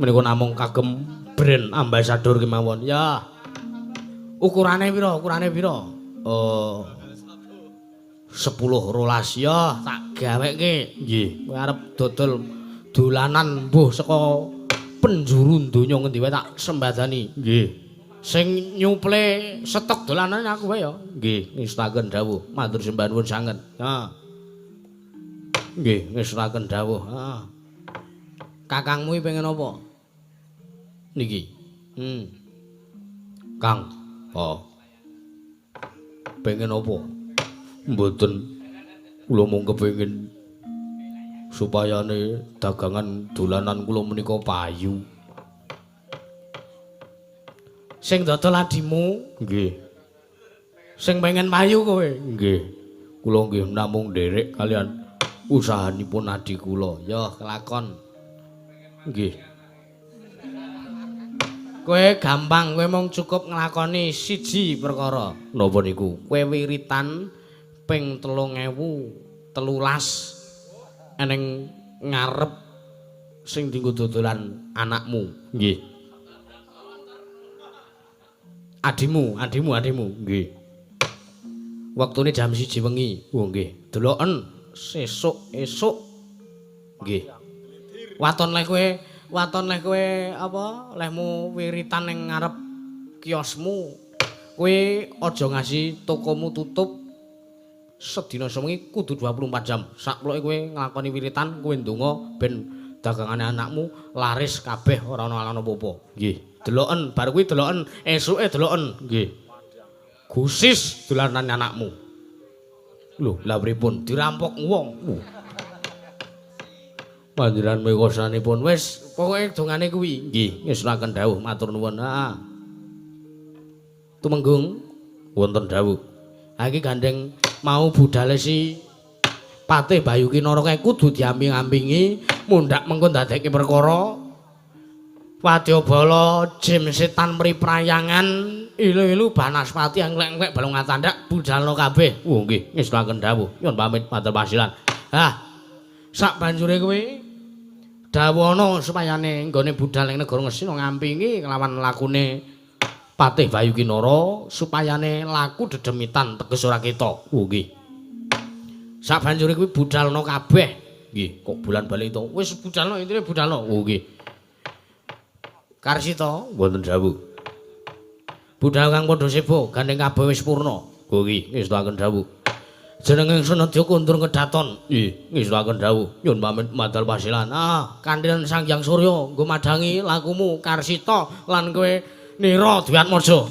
Menika namung kagem brand ambassador kemawon. Ya. Ukurane pira? 10-12 ya tak gaweke. Nggih. Kowe arep dodol dolanan mbuh saka penjuru donya ngendi wae tak sembadani. Nggih. Sing nyuple stok dolanan aku wae ya. Nggih, ngestaken dawuh. Matur sembah nuwun sanget. Ha. Nggih, ngestaken dawuh. Ha. Kakangmu pengen apa? Niki. Kang. Oh. Pengen apa? Mboten. Kula mung kepengin supayane dagangan dolanan kula menika payu. Sing dodol adimu? Nggih. Sing pengen payu kowe? Nggih. Kula nggih namung nderek kalian usahanipun adi kula. Ya kelakon. Nggih. Kowe gampang, kowe mung cukup nglakoni siji perkara. Napa niku? Kowe wiritan ping 3013 eneng ngarep sing dienggo dodolan anakmu. Nggih. Adimu. Nggih. Wektune jam 1 wengi. Oh nggih. Deloken sesuk esuk. Nggih. Waton leh kowe apa? Lehmu wiritan ning ngarep kiosmu. Kowe aja ngasih tokomu tutup sedina sewengi kudu 24 jam. Sakploke kowe nglakoni wiritan, kowe ndonga ben dagangane anakmu laris kabeh ora ana alon apa-apa. Nggih. Deloken bar kuwi deloken, esuke deloken. Nggih. Gusis dolanan anakmu. Lho, lha pripun dirampok wong. Panjenengan mekosanipun Wis, pokoke dongane kuwi. nggih Ngesulaken dawuh matur nuwun. Heeh. Tumenggung wonten dawuh. ha iki gandeng mau budale si Patih Bayu Kinara kae kudu diamping-ampingi mundhak mengko ndadekke perkara Wadyabala jim setan mriprayangan ilu-ilu banaspati angklek-angklek balung atandak budalno kabeh. Oh nggih. Ngesulaken dawuh. Nyuwun pamit matur pasilan. Hah. Sak banjure kowe dawono supayane nggone budal ing negara Ngastina ngampingi kelawan lakune Patih Bayu Kinara supayane laku dedemitan teges ora ketok. Oh nggih. Sak banjure kuwi budalno kabeh. Nggih. Kok bulan balik to? Wis budalno intine budalno. Oh nggih. Karsita Wonten dawuh. budal kang padha sebo gandeng kabeh wis purna. Oh nggih. Ngestakaken dawuh. Jenenge Senadya kundur kedaton. Nggih. Ngestakaken dawuh. Nyun pamit madal pasilan. Kandilan Sang Hyang Surya nggo madhangi lakumu Karsita lan kowe nira Dwiatmaja.